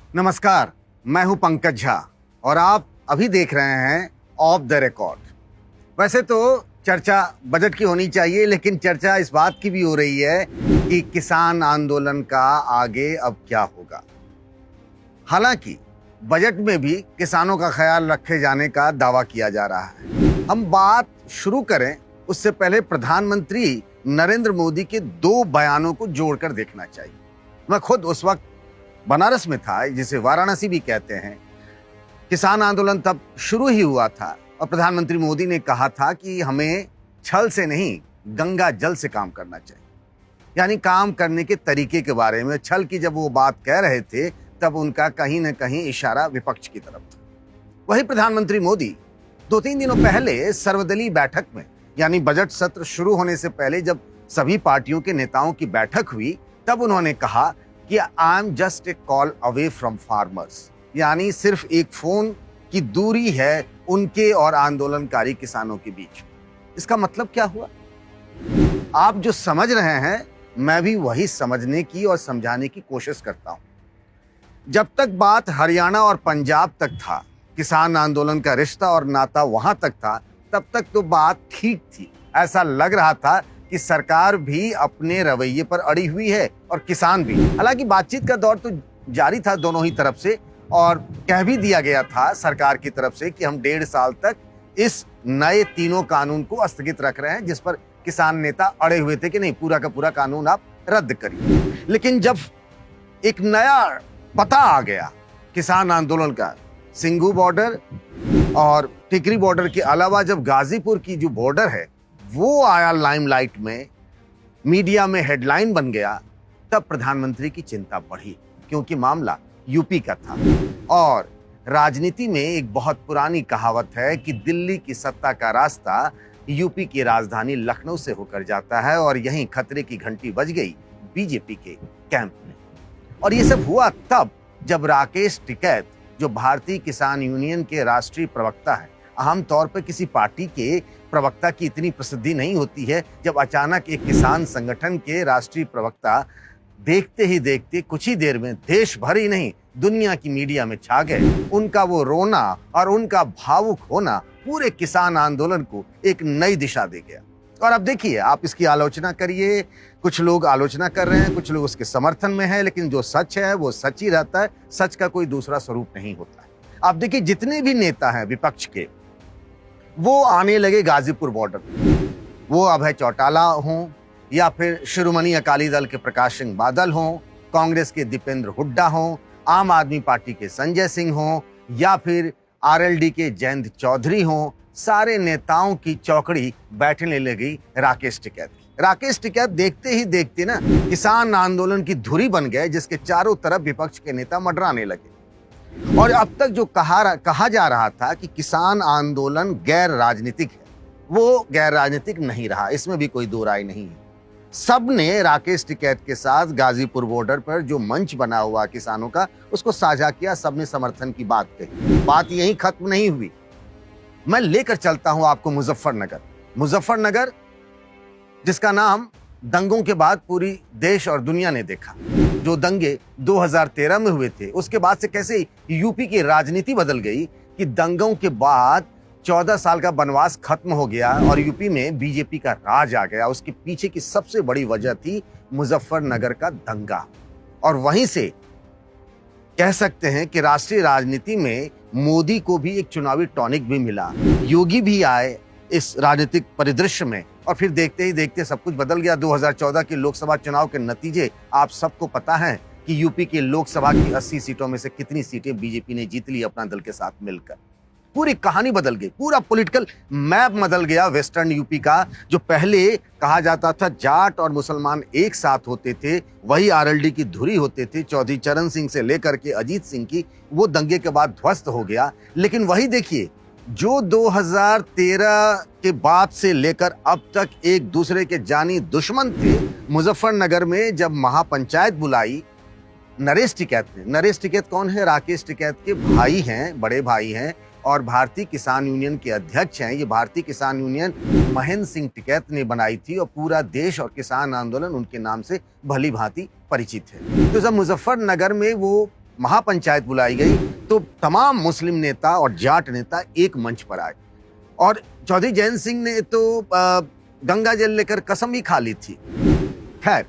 नमस्कार, मैं हूं पंकज झा और आप अभी देख रहे हैं ऑफ द रिकॉर्ड। वैसे तो चर्चा बजट की होनी चाहिए, लेकिन चर्चा इस बात की भी हो रही है कि किसान आंदोलन का आगे अब क्या होगा। हालांकि बजट में भी किसानों का ख्याल रखे जाने का दावा किया जा रहा है। हम बात शुरू करें उससे पहले प्रधानमंत्री नरेंद्र मोदी के 2 बयानों को जोड़कर देखना चाहिए। मैं खुद उस वक्त बनारस में था, जिसे वाराणसी भी कहते हैं। किसान आंदोलन तब शुरू ही हुआ था और प्रधानमंत्री मोदी ने कहा था कि हमें छल से नहीं, गंगा जल से काम करना चाहिए। यानी काम करने के तरीके के बारे में। छल की जब वो बात कह रहे थे तब उनका कहीं न कहीं इशारा विपक्ष की तरफ था। वही प्रधानमंत्री मोदी 2-3 दिनों पहले सर्वदलीय बैठक में, यानी बजट सत्र शुरू होने से पहले जब सभी पार्टियों के नेताओं की बैठक हुई, तब उन्होंने कहा कि I am just a call away from farmers. यानी सिर्फ एक फोन की दूरी है उनके और आंदोलनकारी किसानों के बीच। इसका मतलब क्या हुआ? आप जो समझ रहे हैं, मैं भी वही समझने की और समझाने की कोशिश करता हूं। जब तक बात हरियाणा और पंजाब तक था, किसान आंदोलन का रिश्ता और नाता वहां तक था, तब तक तो बात ठीक थी। ऐसा लग रहा था कि सरकार भी अपने रवैये पर अड़ी हुई है और किसान भी। हालांकि बातचीत का दौर तो जारी था दोनों ही तरफ से, और कह भी दिया गया था सरकार की तरफ से कि हम 1.5 साल तक इस नए तीनों कानून को स्थगित रख रहे हैं, जिस पर किसान नेता अड़े हुए थे कि नहीं, पूरा का पूरा कानून आप रद्द करिए। लेकिन जब एक नया पता आ गया किसान आंदोलन का, सिंघू बॉर्डर और टिकरी बॉर्डर के अलावा जब गाजीपुर की जो बॉर्डर है वो आया लाइमलाइट में, मीडिया में हेडलाइन बन गया, तब प्रधानमंत्री की चिंता बढ़ी, क्योंकि मामला यूपी का था। और राजनीति में एक बहुत पुरानी कहावत है कि दिल्ली की सत्ता का रास्ता यूपी की राजधानी लखनऊ से होकर जाता है, और यहीं खतरे की घंटी बज गई बीजेपी के कैंप में। और ये सब हुआ तब जब राकेश टिकैत, जो भारतीय किसान यूनियन के राष्ट्रीय प्रवक्ता हैं, आमतौर पर किसी पार्टी के प्रवक्ता की इतनी प्रसिद्धि नहीं होती है, जब अचानक एक किसान संगठन के राष्ट्रीय प्रवक्ता देखते ही देखते कुछ ही देर में देश भर ही नहीं, दुनिया की मीडिया में छा गए। उनका वो रोना और उनका भावुक होना पूरे किसान आंदोलन को एक नई दिशा दे गया। और अब देखिए, आप इसकी आलोचना करिए, कुछ लोग आलोचना कर रहे हैं, कुछ लोग उसके समर्थन में हैं, लेकिन जो सच है वो सच ही रहता है। सच का कोई दूसरा स्वरूप नहीं होता है। आप देखिए, जितने भी नेता हैं विपक्ष के, वो आने लगे गाजीपुर बॉर्डर पे। वो अभय चौटाला हों, या फिर शिरोमणि अकाली दल के प्रकाश सिंह बादल हों, कांग्रेस के दीपेंद्र हुड्डा हों, आम आदमी पार्टी के संजय सिंह हों, या फिर आरएलडी के जयंत चौधरी हों, सारे नेताओं की चौकड़ी बैठने लगी राकेश टिकैत की। राकेश टिकैत देखते ही देखते ना किसान आंदोलन की धुरी बन गए, जिसके चारों तरफ विपक्ष के नेता मंडराने लगे। और अब तक जो कहा जा रहा था कि किसान आंदोलन गैर राजनीतिक है, वो गैर राजनीतिक नहीं रहा, इसमें भी कोई दो राय नहीं है। सबने राकेश टिकैत के साथ गाजीपुर बॉर्डर पर जो मंच बना हुआ किसानों का, उसको साझा किया, सबने समर्थन की बात कही। बात यहीं खत्म नहीं हुई। मैं लेकर चलता हूं आपको मुजफ्फरनगर। मुजफ्फरनगर, जिसका नाम दंगों के बाद पूरी देश और दुनिया ने देखा। जो दंगे 2013 में हुए थे, उसके बाद से कैसे यूपी की राजनीति बदल गई कि दंगों के बाद 14 साल का वनवास खत्म हो गया और यूपी में बीजेपी का राज आ गया। उसके पीछे की सबसे बड़ी वजह थी मुजफ्फरनगर का दंगा। और वहीं से कह सकते हैं कि राष्ट्रीय राजनीति में मोदी को भी एक चुनावी टॉनिक भी मिला। योगी भी आए इस राजनीतिक परिदृश्य में, और फिर देखते ही देखते सब कुछ बदल गया। 2014 के लोकसभा चुनाव के नतीजे आप सबको पता है कि यूपी के लोकसभा की 80 सीटों में से कितनी सीटें बीजेपी ने जीत ली अपना दल के साथ मिलकर। पूरी कहानी बदल गई, पूरा पॉलिटिकल मैप बदल गया वेस्टर्न यूपी का। जो पहले कहा जाता था जाट और मुसलमान एक साथ होते थे, वही आरएलडी की धुरी होते थे, चौधरी चरण सिंह से लेकर के अजीत सिंह की, वो दंगे के बाद ध्वस्त हो गया। लेकिन वही देखिए, जो 2013 के बाद से लेकर अब तक एक दूसरे के जानी दुश्मन थे, मुजफ्फरनगर में जब महापंचायत बुलाई नरेश टिकैत ने। नरेश टिकैत कौन है? राकेश टिकैत के भाई हैं, बड़े भाई हैं, और भारतीय किसान यूनियन के अध्यक्ष हैं। ये भारतीय किसान यूनियन महेंद्र सिंह टिकैत ने बनाई थी और पूरा देश और किसान आंदोलन उनके नाम से भली भांति परिचित है। तो जब मुजफ्फरनगर में वो महापंचायत बुलाई गई तो तमाम मुस्लिम नेता और जाट नेता एक मंच पर आए और चौधरी जयंत सिंह ने तो गंगा जल लेकर कसम ही खा ली थी। खैर,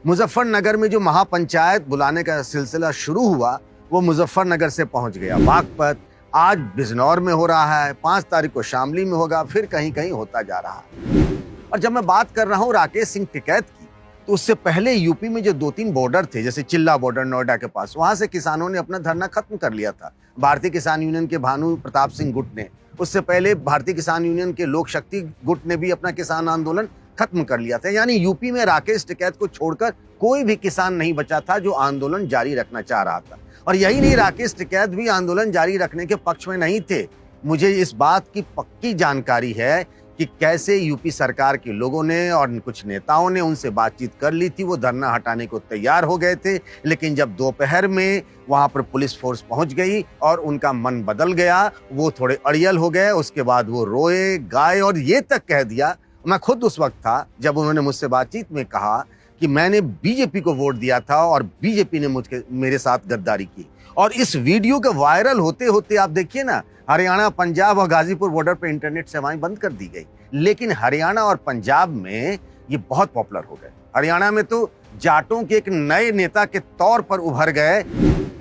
मुजफ्फरनगर में जो महापंचायत बुलाने का सिलसिला शुरू हुआ वो मुजफ्फरनगर से पहुंच गया बागपत, आज बिजनौर में हो रहा है, 5 तारीख को शामली में होगा, फिर कहीं कहीं होता जा रहा है। और जब मैं बात कर रहा हूं राकेश सिंह टिकैत की, तो उससे पहले यूपी में जो 2-3 बॉर्डर थे, जैसे चिल्ला बॉर्डर नोएडा के पास, वहां से किसानों ने अपना धरना खत्म कर लिया था। भारतीय किसान यूनियन के भानु प्रताप सिंह गुट ने, उससे पहले भारतीय किसान यूनियन के लोक शक्ति गुट ने भी अपना किसान आंदोलन खत्म कर लिया था। यानी यूपी में राकेश टिकैत को छोड़कर कोई भी किसान नहीं बचा था जो आंदोलन जारी रखना चाह रहा था। और यही नहीं, राकेश टिकैत भी आंदोलन जारी रखने के पक्ष में नहीं थे। मुझे इस बात की पक्की जानकारी है कि कैसे यूपी सरकार के लोगों ने और कुछ नेताओं ने उनसे बातचीत कर ली थी। वो धरना हटाने को तैयार हो गए थे, लेकिन जब दोपहर में वहां पर पुलिस फोर्स पहुंच गई और उनका मन बदल गया, वो थोड़े अड़ियल हो गए। उसके बाद वो रोए गाए और ये तक कह दिया, मैं खुद उस वक्त था जब उन्होंने मुझसे बातचीत में कहा कि मैंने बीजेपी को वोट दिया था और बीजेपी ने मेरे साथ गद्दारी की। और इस वीडियो के वायरल होते होते आप देखिए ना, हरियाणा, पंजाब और गाजीपुर बॉर्डर पर इंटरनेट सेवाएं बंद कर दी गई, लेकिन हरियाणा और पंजाब में ये बहुत पॉपुलर हो गए। हरियाणा में तो जाटों के एक नए नेता के तौर पर उभर गए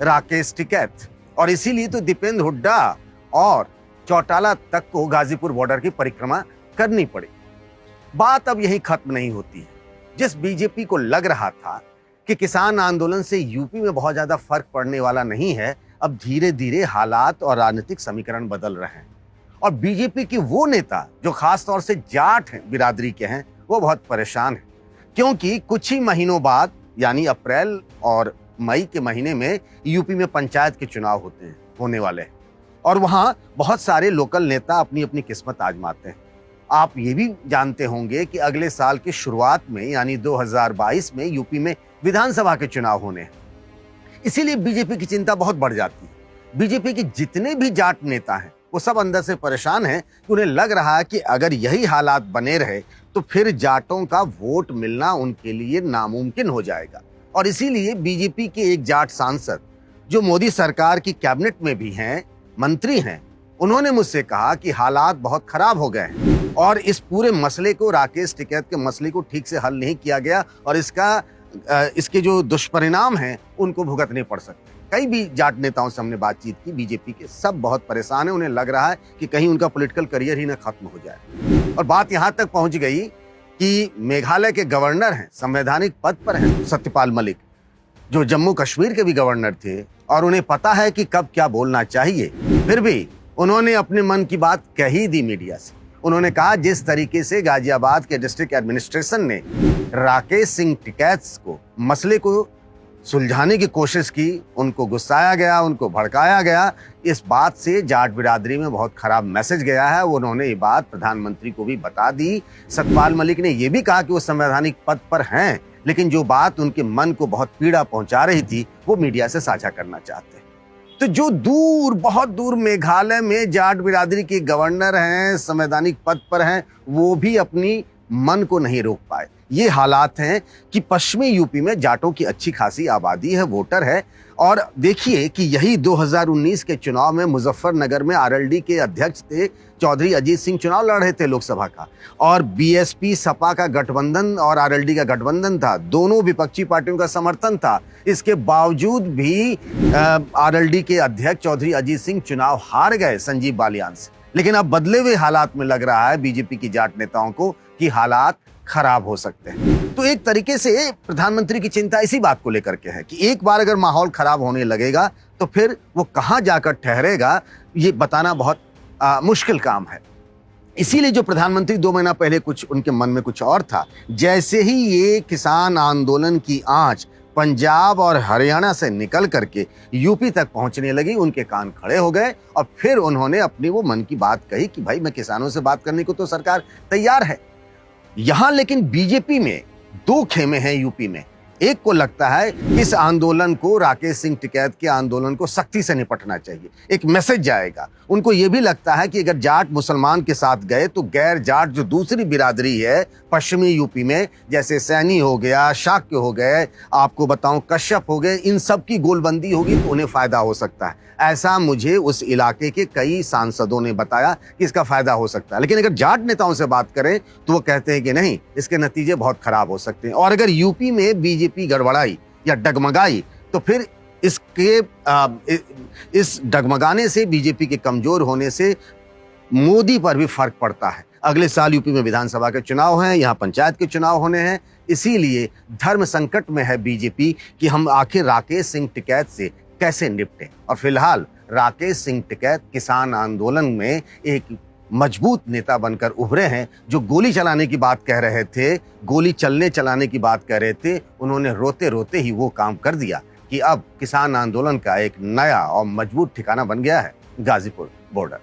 राकेश टिकैत, और इसीलिए तो दीपेंद्र हुड्डा और चौटाला तक को गाजीपुर बॉर्डर की परिक्रमा करनी पड़ी। बात अब यही खत्म नहीं होती है। जिस बीजेपी को लग रहा था कि किसान आंदोलन से यूपी में बहुत ज्यादा फर्क पड़ने वाला नहीं है, अब धीरे धीरे हालात और राजनीतिक समीकरण बदल रहे हैं। और बीजेपी की वो नेता जो खास तौर से जाट हैं, बिरादरी के हैं, वो बहुत परेशान हैं, क्योंकि कुछ ही महीनों बाद यानी अप्रैल और मई के महीने में यूपी में पंचायत के चुनाव होने वाले हैं और वहां बहुत सारे लोकल नेता अपनी अपनी किस्मत आजमाते हैं। आप ये भी जानते होंगे कि अगले साल की शुरुआत में यानी 2022 में यूपी में विधानसभा के चुनाव होने हैं। इसीलिए बीजेपी की चिंता बहुत बढ़ जाती है। बीजेपी के जितने भी जाट नेता हैं वो सब अंदर से परेशान हैं कि उन्हें लग रहा है कि अगर यही हालात बने रहे तो फिर जाटों का वोट मिलना उनके लिए नामुमकिन हो जाएगा। और इसीलिए बीजेपी के एक जाट सांसद जो मोदी सरकार की कैबिनेट में भी हैं, मंत्री हैं, उन्होंने मुझसे कहा कि हालात बहुत खराब हो गए हैं और इस पूरे मसले को, राकेश टिकैत के मसले को ठीक से हल नहीं किया गया और इसके जो दुष्परिणाम हैं उनको भुगतने पड़ सकते हैं। कई भी जाट नेताओं से हमने बातचीत की, बीजेपी के सब बहुत परेशान हैं। उन्हें लग रहा है कि कहीं उनका पॉलिटिकल करियर ही ना खत्म हो जाए। और बात यहां तक पहुंच गई कि मेघालय के गवर्नर हैं, संवैधानिक पद पर हैं सत्यपाल मलिक, जो जम्मू कश्मीर के भी गवर्नर थे, और उन्हें पता है कि कब क्या बोलना चाहिए। फिर भी उन्होंने अपने मन की बात कह ही दी मीडिया से। उन्होंने कहा जिस तरीके से गाजियाबाद के डिस्ट्रिक्ट एडमिनिस्ट्रेशन ने राकेश सिंह टिकैत को मसले को सुलझाने की कोशिश की, उनको गुस्साया गया, उनको भड़काया गया, इस बात से जाट बिरादरी में बहुत खराब मैसेज गया है। उन्होंने ये बात प्रधानमंत्री को भी बता दी। सतपाल मलिक ने यह भी कहा कि वो संवैधानिक पद पर हैं, लेकिन जो बात उनके मन को बहुत पीड़ा पहुंचा रही थी वो मीडिया से साझा करना चाहते हैं। तो जो दूर, बहुत दूर मेघालय में जाट बिरादरी के गवर्नर हैं, संवैधानिक पद पर हैं, वो भी अपनी मन को नहीं रोक पाए। ये हालात हैं कि पश्चिमी यूपी में जाटों की अच्छी खासी आबादी है, वोटर है। और देखिए कि यही 2019 के चुनाव में मुजफ्फरनगर में आरएलडी के अध्यक्ष थे चौधरी अजीत सिंह, चुनाव लड़ रहे थे लोकसभा का, और बीएसपी सपा का गठबंधन और आरएलडी का गठबंधन था, दोनों विपक्षी पार्टियों का समर्थन था। इसके बावजूद भी आरएलडी के अध्यक्ष चौधरी अजीत सिंह चुनाव हार गए संजीव बालियान से। लेकिन अब बदले हुए हालात में लग रहा है बीजेपी की जाट नेताओं को कि हालात खराब हो सकते हैं। तो एक तरीके से प्रधानमंत्री की चिंता इसी बात को लेकर के है कि एक बार अगर माहौल खराब होने लगेगा तो फिर वो कहां जाकर ठहरेगा, ये बताना बहुत मुश्किल काम है। इसीलिए जो प्रधानमंत्री 2 महीना पहले कुछ उनके मन में कुछ और था, जैसे ही ये किसान आंदोलन की आंच पंजाब और हरियाणा से निकल करके यूपी तक पहुंचने लगी, उनके कान खड़े हो गए और फिर उन्होंने अपनी वो मन की बात कही कि भाई मैं किसानों से बात करने को तो सरकार तैयार है। यहां लेकिन बीजेपी में 2 खेमे हैं यूपी में। एक को लगता है कि इस आंदोलन को, राकेश सिंह टिकैत के आंदोलन को सख्ती से निपटना चाहिए, एक मैसेज जाएगा। उनको यह भी लगता है कि अगर जाट मुसलमान के साथ गए तो गैर जाट जो दूसरी बिरादरी है पश्चिमी यूपी में, जैसे सैनी हो गया, शाक्य हो गए, आपको बताऊं कश्यप हो गए, इन सब की गोलबंदी होगी तो उन्हें फायदा हो सकता है। ऐसा मुझे उस इलाके के कई सांसदों ने बताया कि इसका फायदा हो सकता है। लेकिन अगर जाट नेताओं से बात करें तो वो कहते हैं कि नहीं, इसके नतीजे बहुत खराब हो सकते हैं। और अगर यूपी में बीजेपी गड़बड़ाई या डगमगाई तो फिर इस डगमगाने से, बीजेपी के कमजोर होने से मोदी पर भी फर्क पड़ता है। अगले साल यूपी में विधानसभा के चुनाव हैं, यहाँ पंचायत के चुनाव होने हैं। इसीलिए धर्म संकट में है बीजेपी कि हम आखिर राकेश सिंह टिकैत से कैसे निपटें। और फिलहाल राकेश सिंह टिकैत किसान आंदोलन में एक मजबूत नेता बनकर उभरे हैं। जो गोली चलाने की बात कह रहे थे, गोली चलाने की बात कह रहे थे, उन्होंने रोते रोते ही वो काम कर दिया कि अब किसान आंदोलन का एक नया और मजबूत ठिकाना बन गया है गाजीपुर बॉर्डर।